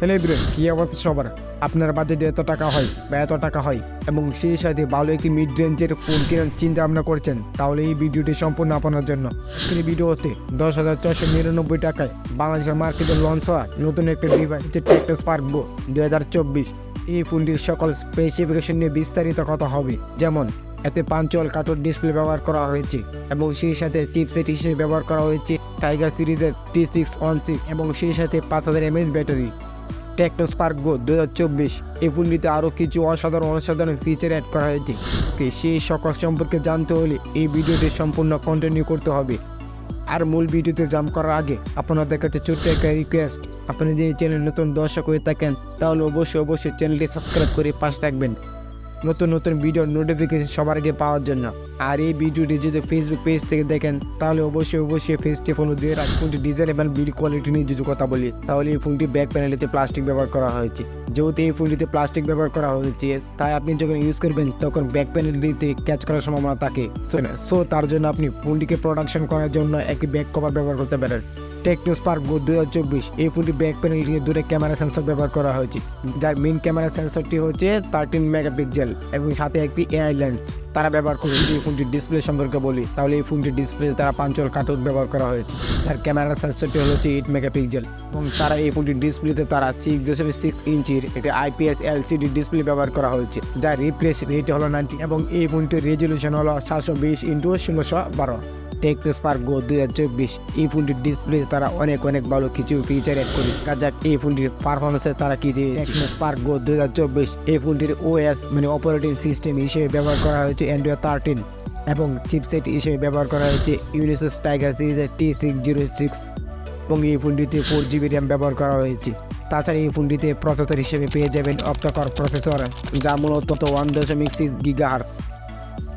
Hello everyone, কি অবস্থা সবার? আপনার বাজেটে এত টাকা হয় বা এত টাকা হয় এবং সেই সাথে ভালো একটি মিড রেঞ্জের ফোন কেনার চিন্তা ভাবনা করছেন, তাহলে এই ভিডিওটি সম্পূর্ণ আপনার জন্য। এই ভিডিওতে 10,499 টাকায় বাংলাদেশের মার্কেটে লঞ্চ হওয়া নতুন একটা ডিভাইস টেকনো স্পার্ক গো 2024। এই ফোনটির সকল স্পেসিফিকেশন নিয়ে বিস্তারিত কথা হবে, যেমন এতে 5 কার্টুন ডিসপ্লে ব্যবহার করা হয়েছে এবং সেই সাথে চিপসেট হিসেবে ব্যবহার করা হয়েছে টাইগার সিরিজের T616 এবং সেই সাথে 5000 mAh ব্যাটারি। টেকনো স্পার্ক গো 2024 এই ফোনটিতে আরও কিছু অসাধারণ ফিচার অ্যাড করা হয়েছে। সেই সকল সম্পর্কে জানতে হলে এই ভিডিওটি সম্পূর্ণ কন্টিনিউ করতে হবে। আর মূল ভিডিওতে জাম্প করার আগে আপনাদের কাছে ছোট্ট একটা রিকোয়েস্ট, আপনি যদি চ্যানেল নতুন দর্শক হয়ে থাকেন তাহলে অবশ্যই চ্যানেলটি সাবস্ক্রাইব করে পাশে থাকবেন নতুন ভিডিওর নোটিফিকেশন সবার আগে পাওয়ার জন্য। আর এই ভিডিওটি যদি ফেসবুক পেজ থেকে দেখেন তাহলে অবশ্যই পেজটি ফলো দিয়ে রাখুন। ফোনটি ডিজাইন এবং বিল্ড কোয়ালিটি নিয়ে যদি কথা বলি, তাহলে এই ফোনটি ব্যাক প্যানেলেতে প্লাস্টিক ব্যবহার করা হয়েছে। যেহেতু এই ফোনটিতে প্লাস্টিক ব্যবহার করা হয়েছে, তাই আপনি যখন ইউজ করবেন তখন ব্যাক প্যানেলটিতে ক্যাচ করার সম্ভাবনা থাকে। সো তার জন্য আপনি ফোনটিকে প্রোডাকশন করার জন্য একটি ব্যাক কভার ব্যবহার করতে পারেন। টেকনো স্পার্ক গো 2024 এই ফোনটি ব্যাক প্যানেলটিতে দুটো ক্যামেরা সেন্সর ব্যবহার করা হয়েছে, যার মেইন ক্যামেরা সেন্সরটি হচ্ছে 13 মেগাপিক্সেল এবং সাথে একটি এআই লেন্স তারা ব্যবহার করেছে। এই ফোনটির ডিসপ্লে সম্পর্কে বলি, তাহলে এই ফোনটির ডিসপ্লে তারা 5 কার্টুন ব্যবহার করা হয়েছে, যার ক্যামেরা সেন্সরটি হচ্ছে 8 মেগাপিক্সেল এবং তারা এই ফোনটির ডিসপ্লেতে তারা 6.6 ইঞ্চির একটি IPS LCD ডিসপ্লে ব্যবহার করা হয়েছে, যার রিফ্রেশ রেট হলো 90 এবং এই ফোনটির রেজলিউশন হলো 720x1612। টেকনো স্পার্ক গো 2024 এই ফোনটির ডিসপ্লে তারা অনেক ভালো কিছু ফিচার অ্যাড করে। যাক এই ফোনটির পারফরমেন্সে তারা কি দিয়ে টেকনো স্পার্ক গো 2024 এই ফোনটির OS মানে অপারেটিং সিস্টেম হিসেবে ব্যবহার করা হয়েছে অ্যান্ড্রয়েড 13 এবং চিপসেট হিসেবে ব্যবহার করা হয়েছে ইউনিসোস টাইগার সিরিজের T606 এবং এই ফোনটিতে 4GB র্যাম ব্যবহার করা হয়েছে। তাছাড়া এই ফোনটিতে প্রসেসর হিসেবে পেয়ে যাবেন অক্টা-কোর প্রসেসর, যা মূলত 1.6 GHz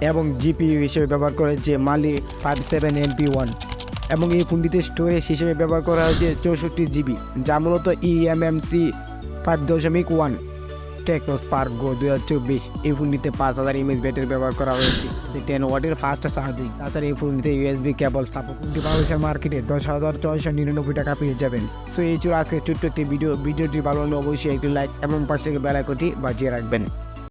এবং জিপিইউ হিসেবে ব্যবহার করা হয়েছে মালি 57MP1 এবং এই ফোনটিতে স্টোরেজ হিসেবে ব্যবহার করা হয়েছে 64GB, যা মূলত eMMC 5.1। টেকনো স্পার্ক গো 2024 এই ফোনটিতে 5000 mAh ব্যাটারি ব্যবহার করা হয়েছে, 10 ওয়াটের ফাস্ট চার্জিং। তাছাড়া এই ফোনটিতে USB কেবল সাপোর্ট। ফোনটি বাংলাদেশের মার্কেটে 10,499 টাকা পেয়ে যাবেন। সো এই ছিল আজকে ছোট্ট একটি ভিডিওটি ভালো লাগলে অবশ্যই একটি লাইক এবং পাশে বেল আইকনটি বাজিয়ে রাখবেন।